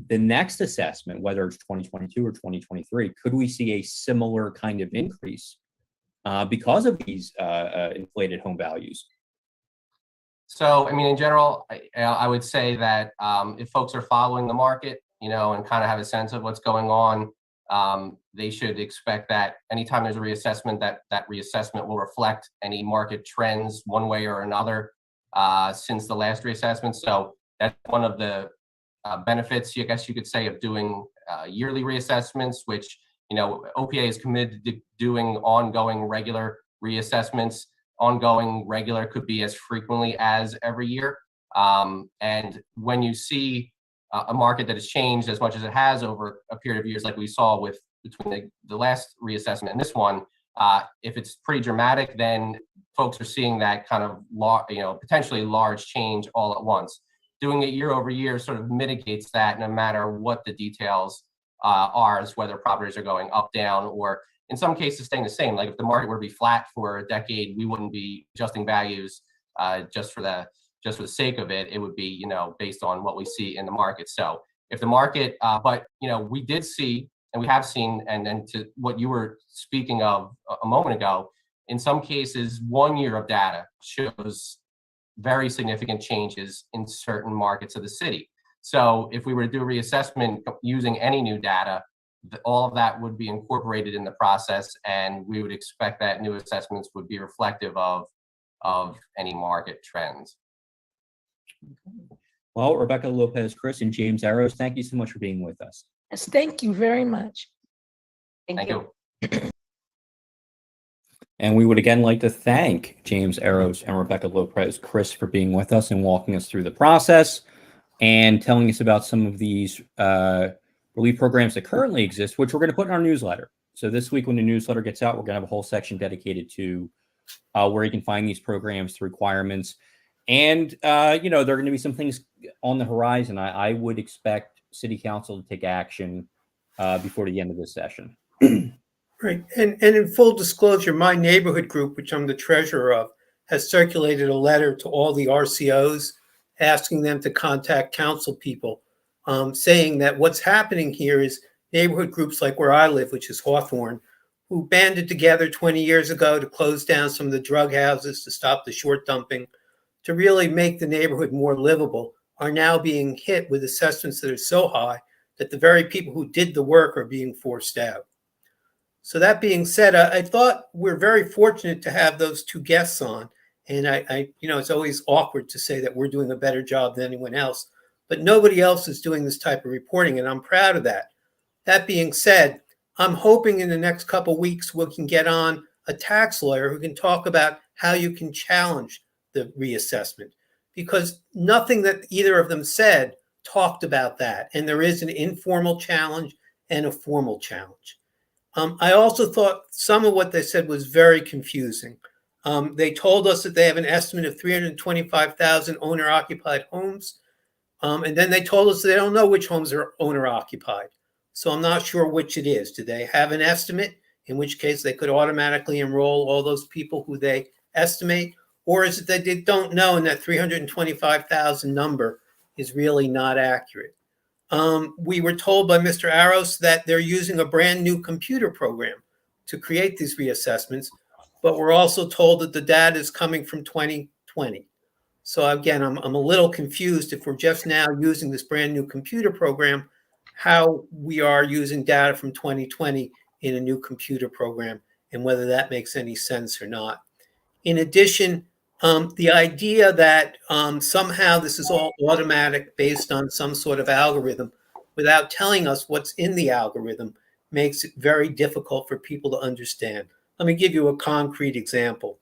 The next assessment, whether it's 2022 or 2023, could we see a similar kind of increase because of these inflated home values? So, I mean, in general, I would say that if folks are following the market, and kind of have a sense of what's going on, they should expect that anytime there's a reassessment, that reassessment will reflect any market trends one way or another since the last reassessment. So that's one of the benefits, I guess you could say, of doing yearly reassessments, which, OPA is committed to doing ongoing regular reassessments. Ongoing regular could be as frequently as every year. And when you see a market that has changed as much as it has over a period of years, like we saw between the last reassessment and this one, if it's pretty dramatic, then folks are seeing that kind of potentially large change all at once. Doing it year over year sort of mitigates that, no matter what the details are, as whether properties are going up, down, or in some cases staying the same. Like if the market were to be flat for a decade, we wouldn't be adjusting values just for the sake of it. It would be, based on what we see in the market. So if the market, but we did see, and we have seen, and to what you were speaking of a moment ago, in some cases, 1 year of data shows very significant changes in certain markets of the city. So if we were to do a reassessment using any new data, all of that would be incorporated in the process, and we would expect that new assessments would be reflective of any market trends. Well, Rebecca Lopez, Chris, and James Arrows, thank you so much for being with us. Yes, thank you very much. Thank you. And we would again like to thank James Arrows and Rebecca Lopez, Chris, for being with us and walking us through the process and telling us about some of these relief programs that currently exist, which we're going to put in our newsletter. So this week when the newsletter gets out, we're going to have a whole section dedicated to where you can find these programs, the requirements. And, there are going to be some things on the horizon. I would expect City Council to take action before the end of this session. Right. And in full disclosure, my neighborhood group, which I'm the treasurer of, has circulated a letter to all the RCOs asking them to contact council people, saying that what's happening here is neighborhood groups like where I live, which is Hawthorne, who banded together 20 years ago to close down some of the drug houses, to stop the short dumping, to really make the neighborhood more livable, are now being hit with assessments that are so high that the very people who did the work are being forced out. So that being said, I thought we're very fortunate to have those two guests on. And I it's always awkward to say that we're doing a better job than anyone else, but nobody else is doing this type of reporting, and I'm proud of that. That being said, I'm hoping in the next couple of weeks we can get on a tax lawyer who can talk about how you can challenge the reassessment, because nothing that either of them said talked about that. And there is an informal challenge and a formal challenge. I also thought some of what they said was very confusing. They told us that they have an estimate of 325,000 owner-occupied homes. And then they told us they don't know which homes are owner-occupied. So I'm not sure which it is. Do they have an estimate? in which case they could automatically enroll all those people who they estimate? Or is it that they don't know and that 325,000 number is really not accurate? We were told by Mr. Aros that they're using a brand new computer program to create these reassessments, but we're also told that the data is coming from 2020. So again, I'm a little confused if we're just now using this brand new computer program, how we are using data from 2020 in a new computer program and whether that makes any sense or not. In addition, the idea that somehow this is all automatic based on some sort of algorithm without telling us what's in the algorithm makes it very difficult for people to understand. Let me give you a concrete example.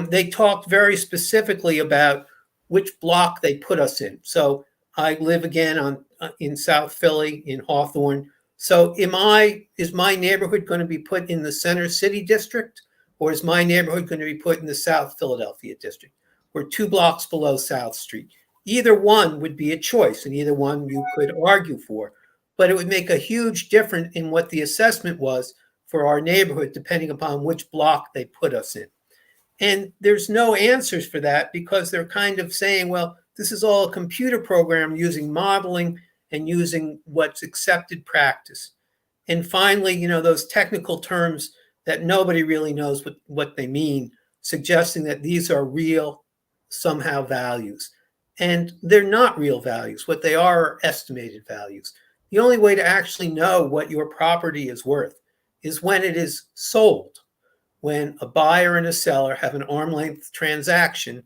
They talked very specifically about which block they put us in. So I live again in South Philly in Hawthorne. So is my neighborhood going to be put in the Center City District? Or is my neighborhood going to be put in the South Philadelphia district? We're 2 blocks below South Street. Either one would be a choice, and either one you could argue for. But it would make a huge difference in what the assessment was for our neighborhood, depending upon which block they put us in. And there's no answers for that because they're kind of saying, well, this is all a computer program using modeling and using what's accepted practice. And finally, those technical terms that nobody really knows what they mean, suggesting that these are real, somehow values. And they're not real values. What they are estimated values. The only way to actually know what your property is worth is when it is sold, when a buyer and a seller have an arm's length transaction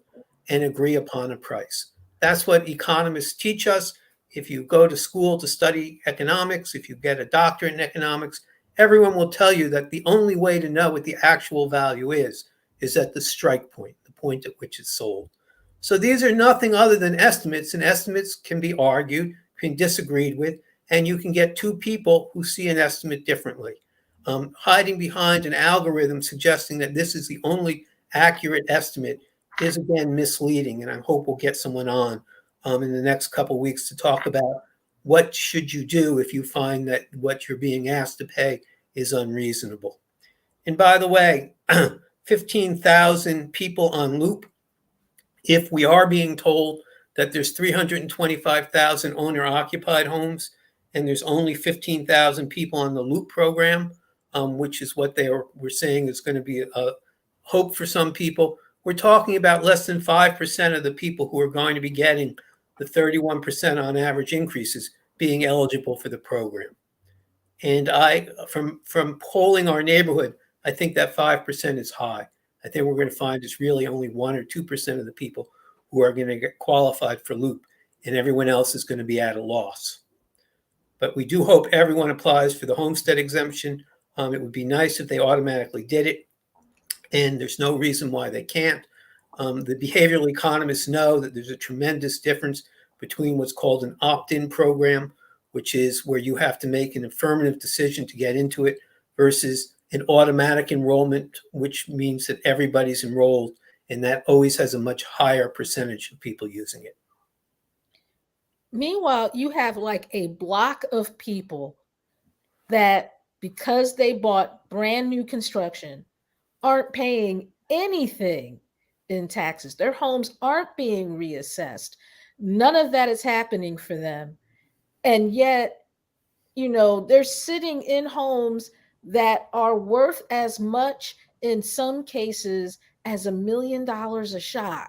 and agree upon a price. That's what economists teach us. If you go to school to study economics, if you get a doctorate in economics, everyone will tell you that the only way to know what the actual value is at the strike point, the point at which it's sold. So these are nothing other than estimates, and estimates can be argued, can be disagreed with, and you can get 2 people who see an estimate differently. Hiding behind an algorithm suggesting that this is the only accurate estimate is, again, misleading, and I hope we'll get someone on in the next couple of weeks to talk about what should you do if you find that what you're being asked to pay is unreasonable. And by the way, 15,000 people on loop. If we are being told that there's 325,000 owner-occupied homes and there's only 15,000 people on the loop program, which is what we're saying is going to be a hope for some people, we're talking about less than 5% of the people who are going to be getting the 31% on average increases being eligible for the program. And from polling our neighborhood, I think that 5% is high. I think we're going to find it's really only 1 or 2% of the people who are going to get qualified for loop, and everyone else is going to be at a loss. But we do hope everyone applies for the homestead exemption. It would be nice if they automatically did it, and there's no reason why they can't. The behavioral economists know that there's a tremendous difference between what's called an opt-in program, which is where you have to make an affirmative decision to get into it, versus an automatic enrollment, which means that everybody's enrolled, and that always has a much higher percentage of people using it. Meanwhile, you have like a block of people that, because they bought brand new construction, aren't paying anything in taxes. Their homes aren't being reassessed. None of that is happening for them. And yet, they're sitting in homes that are worth as much in some cases as $1 million a shot.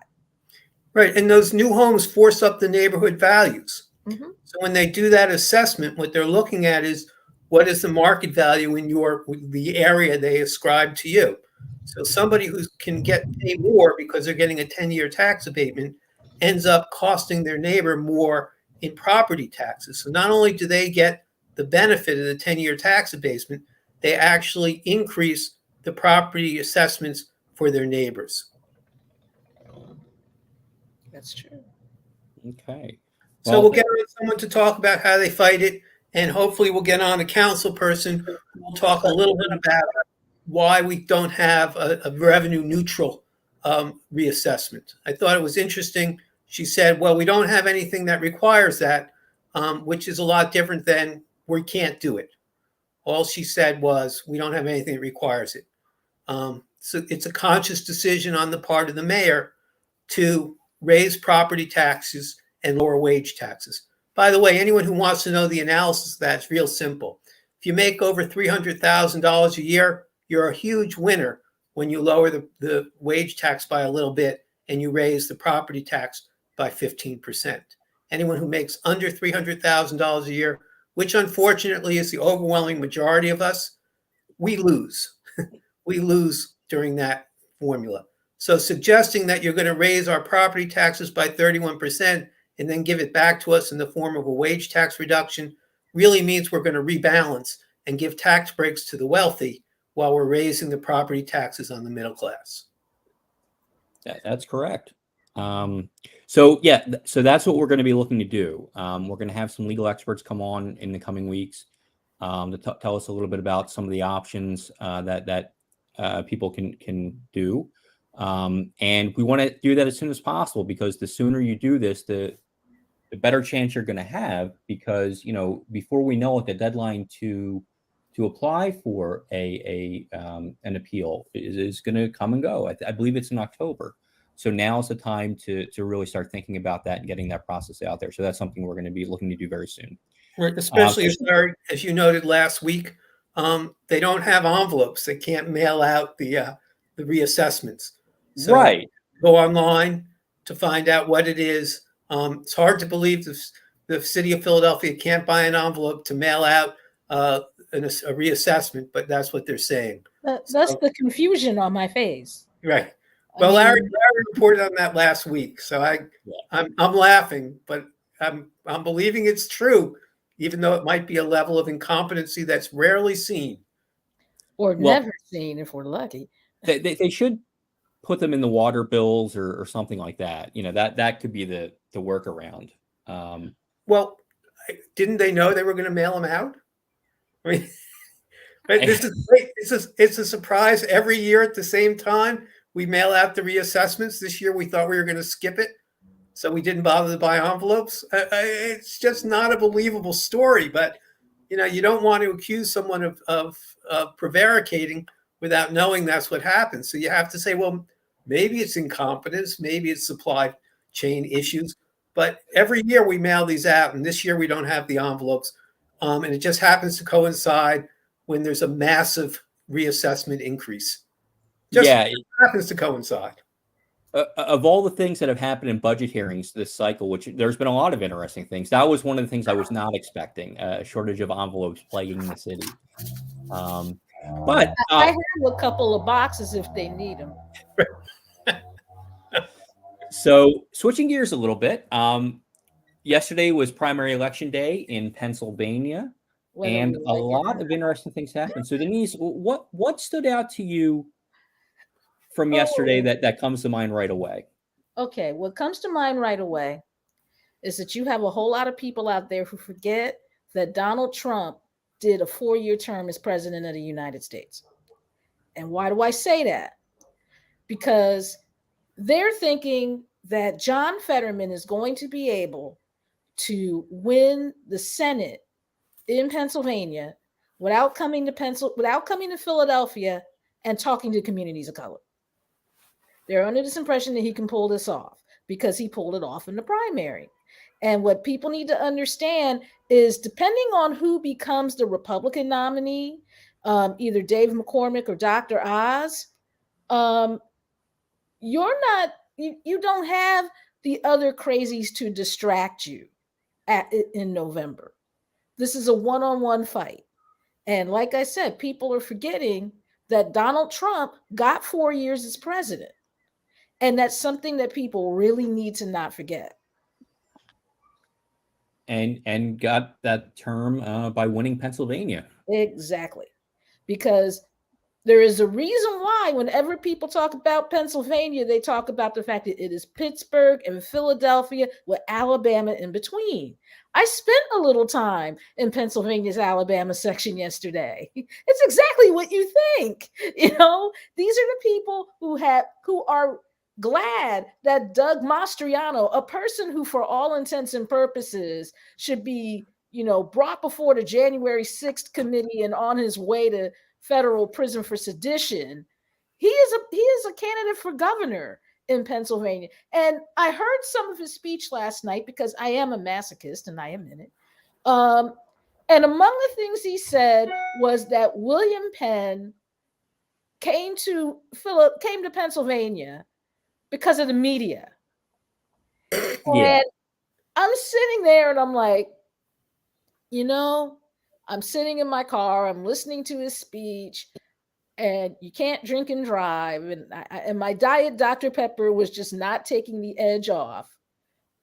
Right. And those new homes force up the neighborhood values. Mm-hmm. So when they do that assessment, what they're looking at is what is the market value in the area they ascribe to you. So somebody who can pay more because they're getting a 10-year tax abatement ends up costing their neighbor more in property taxes. So not only do they get the benefit of the 10-year tax abatement, they actually increase the property assessments for their neighbors. That's true. Okay. So we'll get on someone to talk about how they fight it, and hopefully we'll get on a council person who will talk a little bit about why we don't have a revenue neutral reassessment. I thought it was interesting. She said, well, we don't have anything that requires that, which is a lot different than we can't do it. All she said was, we don't have anything that requires it. So it's a conscious decision on the part of the mayor to raise property taxes and lower wage taxes. By the way, anyone who wants to know the analysis of that, it's real simple. If you make over $300,000 a year, you're a huge winner when you lower the wage tax by a little bit and you raise the property tax by 15%. Anyone who makes under $300,000 a year, which unfortunately is the overwhelming majority of us, we lose. We lose during that formula. So suggesting that you're going to raise our property taxes by 31% and then give it back to us in the form of a wage tax reduction really means we're going to rebalance and give tax breaks to the wealthy while we're raising the property taxes on the middle class. That's correct. So that's what we're going to be looking to do. We're going to have some legal experts come on in the coming weeks to tell us a little bit about some of the options that people can do. And we want to do that as soon as possible, because the sooner you do this, the better chance you're going to have, because, before we know it, the deadline to apply for an appeal is going to come and go. I believe it's in October. So now is the time to really start thinking about that and getting that process out there. So that's something we're going to be looking to do very soon. Right, especially as you noted last week, they don't have envelopes. They can't mail out the reassessments. So right. Go online to find out what it is. It's hard to believe the city of Philadelphia can't buy an envelope to mail out a reassessment, but that's what they're saying. That's the confusion on my face. Right. Well, Larry reported on that last week, so I'm laughing, but I'm believing it's true, even though it might be a level of incompetency that's rarely seen, or never seen if we're lucky. They should put them in the water bills or something like that. That could be the workaround. Well, didn't they know they were going to mail them out? I mean, this is great. It's a surprise every year at the same time. We mail out the reassessments. This year we thought we were going to skip it, so we didn't bother to buy envelopes. It's just not a believable story. But you don't want to accuse someone of prevaricating without knowing that's what happened. So you have to say, well, maybe it's incompetence, maybe it's supply chain issues. But every year we mail these out, and this year we don't have the envelopes, and it just happens to coincide when there's a massive reassessment increase. It happens to coincide. Of all the things that have happened in budget hearings this cycle, which there's been a lot of interesting things, that was one of the things I was not expecting, a shortage of envelopes plaguing the city. But I have a couple of boxes if they need them. So switching gears a little bit, yesterday was primary election day in Pennsylvania, and a lot of interesting things happened. So Denise, what stood out to you from yesterday that comes to mind right away? Okay, what comes to mind right away is that you have a whole lot of people out there who forget that Donald Trump did a 4-year term as president of the United States. And why do I say that? Because they're thinking that John Fetterman is going to be able to win the Senate in Pennsylvania without coming to Philadelphia and talking to communities of color. They're under this impression that he can pull this off because he pulled it off in the primary. And what people need to understand is, depending on who becomes the Republican nominee, either Dave McCormick or Dr. Oz, you don't have the other crazies to distract you in November. This is a one-on-one fight. And like I said, people are forgetting that Donald Trump got 4 years as president. And that's something that people really need to not forget. And got that term by winning Pennsylvania. Exactly. Because there is a reason why whenever people talk about Pennsylvania, they talk about the fact that it is Pittsburgh and Philadelphia with Alabama in between. I spent a little time in Pennsylvania's Alabama section yesterday. It's exactly what you think. These are the people who are glad that Doug Mastriano, a person who for all intents and purposes should be brought before the January 6th committee and on his way to federal prison for sedition. He is a candidate for governor in Pennsylvania. And I heard some of his speech last night because I am a masochist and I am in it. And among the things he said was that William Penn came to Pennsylvania because of the media. Yeah. And I'm sitting there and I'm like, I'm sitting in my car, I'm listening to his speech, and you can't drink and drive. And my diet Dr. Pepper was just not taking the edge off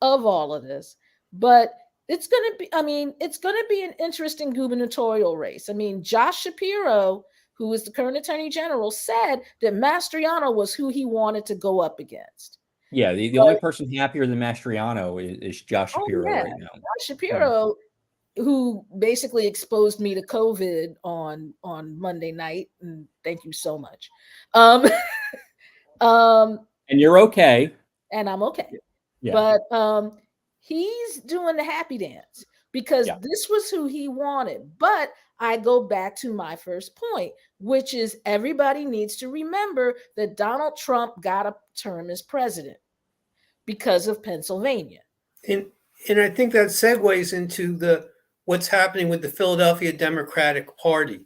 of all of this. But it's going to be an interesting gubernatorial race. I mean, Josh Shapiro, who is the current attorney general, said that Mastriano was who he wanted to go up against. Yeah, the only person happier than Mastriano is Josh Shapiro right now. Josh Shapiro, who basically exposed me to COVID on Monday night, and thank you so much. And you're okay. And I'm okay. Yeah. But he's doing the happy dance because this was who he wanted. But I go back to my first point, which is everybody needs to remember that Donald Trump got a term as president because of Pennsylvania. And I think that segues into what's happening with the Philadelphia Democratic Party.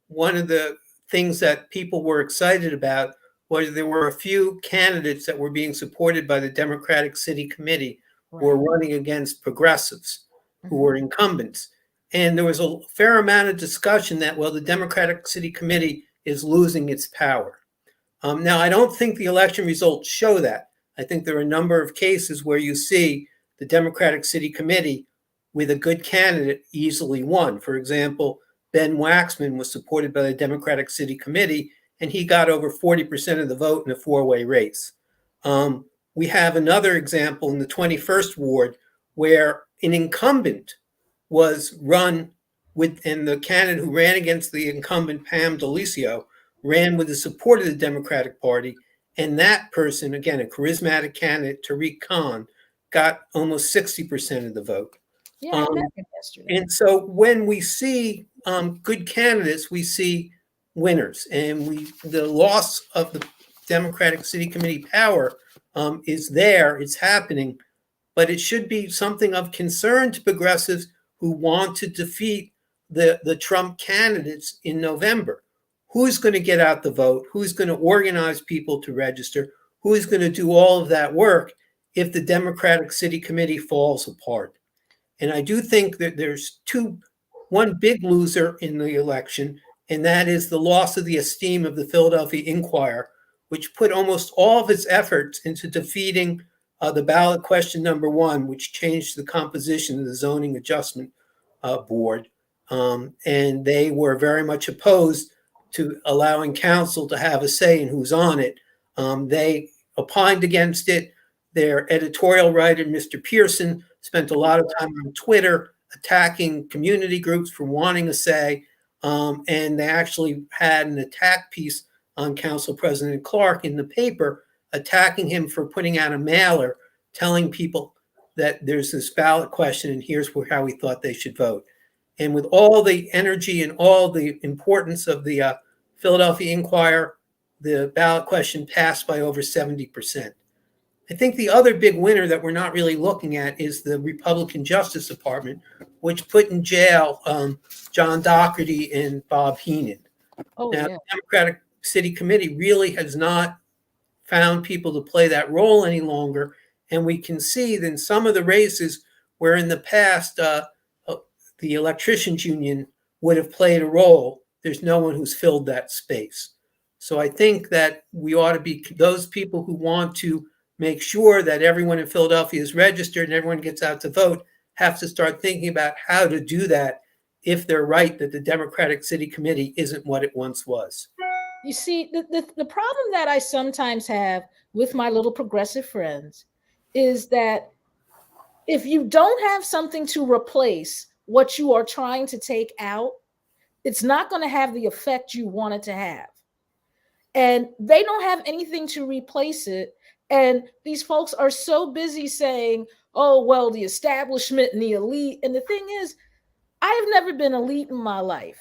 One of the things that people were excited about was there were a few candidates that were being supported by the Democratic City Committee who were running against progressives who were incumbents. And there was a fair amount of discussion that, well, the Democratic City Committee is losing its power. Now, I don't think the election results show that. I think there are a number of cases where you see the Democratic City Committee with a good candidate easily won. For example, Ben Waxman was supported by the Democratic City Committee, and he got over 40% of the vote in a four-way race. We have another example in the 21st Ward where an incumbent was run with, and the candidate who ran against the incumbent, Pam D'Alicio, ran with the support of the Democratic Party. And that person, again, a charismatic candidate, Tariq Khan, got almost 60% of the vote. Yeah, I met him yesterday. And so when we see good candidates, we see winners. And the loss of the Democratic City Committee power is there, it's happening, but it should be something of concern to progressives who want to defeat the Trump candidates in November. Who's going to get out the vote? Who's going to organize people to register? Who is going to do all of that work if the Democratic City Committee falls apart? And I do think that there's one big loser in the election, and that is the loss of the esteem of the Philadelphia Inquirer, which put almost all of its efforts into defeating the ballot question number 1, which changed the composition of the Zoning Adjustment Board. And they were very much opposed to allowing council to have a say in who's on it. They opined against it. Their editorial writer, Mr. Pearson, spent a lot of time on Twitter attacking community groups for wanting a say. And they actually had an attack piece on Council President Clark in the paper, attacking him for putting out a mailer telling people that there's this ballot question and here's how we thought they should vote. And with all the energy and all the importance of the Philadelphia Inquirer, the ballot question passed by over 70%. I think the other big winner that we're not really looking at is the Republican Justice Department, which put in jail John Doherty and Bob Heenan. The Democratic City Committee really has not found people to play that role any longer. And we can see that in some of the races where in the past the electricians union would have played a role, there's no one who's filled that space. So I think that we ought to be those people who want to make sure that everyone in Philadelphia is registered and everyone gets out to vote have to start thinking about how to do that if they're right that the Democratic City Committee isn't what it once was. You see, the problem that I sometimes have with my little progressive friends is that if you don't have something to replace what you are trying to take out, it's not going to have the effect you want it to have. And they don't have anything to replace it. And these folks are so busy saying, oh, well, the establishment and the elite. And the thing is, I have never been elite in my life.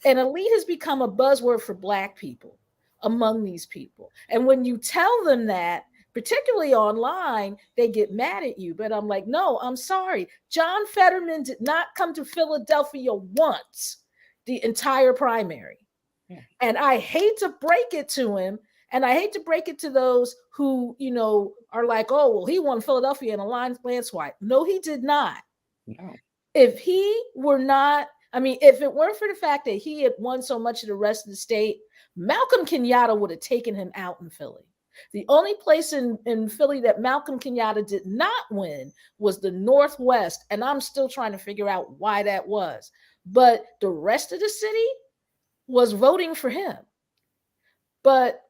And elite has become a buzzword for Black people among these people. And when you tell them that, particularly online, they get mad at you. But I'm like, no, I'm sorry. John Fetterman did not come to Philadelphia once the entire primary. Yeah. And I hate to break it to him. And I hate to break it to those who, are like, oh, well, he won Philadelphia in a landslide. No, he did not. No. If he were not, if it weren't for the fact that he had won so much of the rest of the state, Malcolm Kenyatta would have taken him out in Philly. The only place in Philly that Malcolm Kenyatta did not win was the Northwest. And I'm still trying to figure out why that was. But the rest of the city was voting for him. But,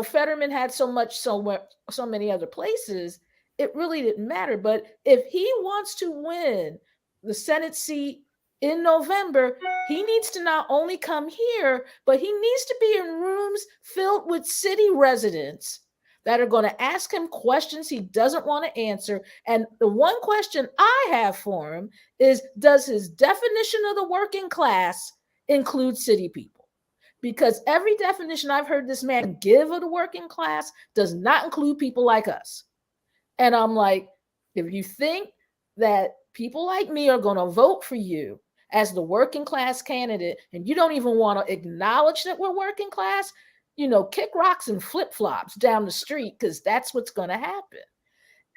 Fetterman had so many other places, it really didn't matter. But if he wants to win the Senate seat in November, he needs to not only come here, but he needs to be in rooms filled with city residents that are going to ask him questions he doesn't want to answer. And the one question I have for him is, does his definition of the working class include city people? Because every definition I've heard this man give of the working class does not include people like us. And I'm like, if you think that people like me are going to vote for you as the working class candidate, and you don't even want to acknowledge that we're working class, kick rocks and flip-flops down the street, because that's what's going to happen.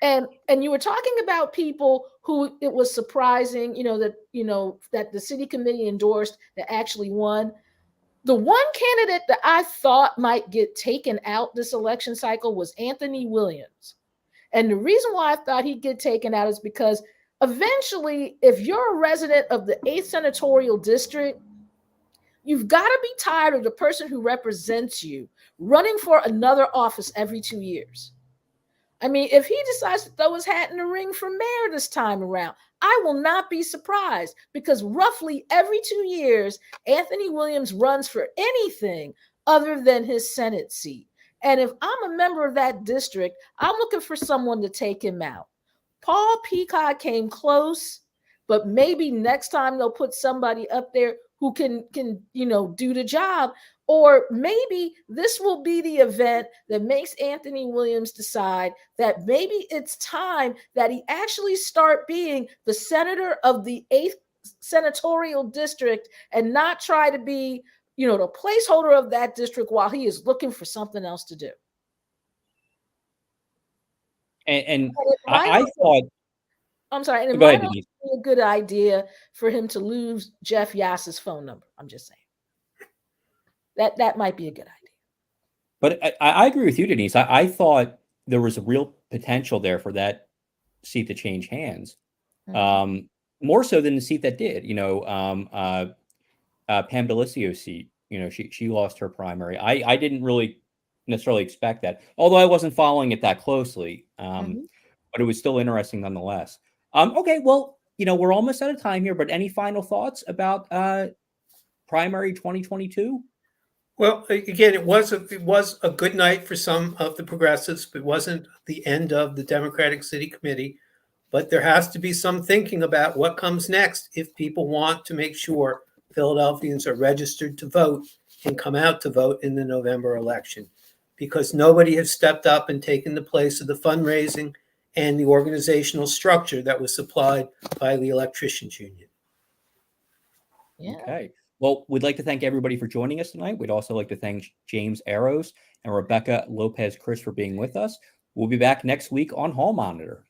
And you were talking about people who it was surprising, that the city committee endorsed that actually won. The one candidate that I thought might get taken out this election cycle was Anthony Williams. And the reason why I thought he'd get taken out is because eventually, if you're a resident of the 8th Senatorial District, you've got to be tired of the person who represents you running for another office every 2 years. If he decides to throw his hat in the ring for mayor this time around, I will not be surprised, because roughly every 2 years, Anthony Williams runs for anything other than his Senate seat. And if I'm a member of that district, I'm looking for someone to take him out. Paul Peacock came close, but maybe next time they'll put somebody up there who can do the job. Or maybe this will be the event that makes Anthony Williams decide that maybe it's time that he actually start being the senator of the 8th Senatorial District and not try to be, the placeholder of that district while he is looking for something else to do. And I thought, I'm sorry, and it go might ahead, also Denise. be a good idea for him to lose Jeff Yass's phone number. I'm just saying. That might be a good idea. But I agree with you, Denise. I thought there was a real potential there for that seat to change hands, more so than the seat that did. Pam Delicio's seat. She lost her primary. I didn't really necessarily expect that, although I wasn't following it that closely. But it was still interesting nonetheless. Okay, well, we're almost out of time here. But any final thoughts about primary 2022? Well, again, it was a good night for some of the progressives. It wasn't the end of the Democratic City Committee, but there has to be some thinking about what comes next if people want to make sure Philadelphians are registered to vote and come out to vote in the November election, because nobody has stepped up and taken the place of the fundraising and the organizational structure that was supplied by the electricians union. Yeah. Okay. Well, we'd like to thank everybody for joining us tonight. We'd also like to thank James Arrows and Rebecca Lopez-Chris for being with us. We'll be back next week on Hall Monitor.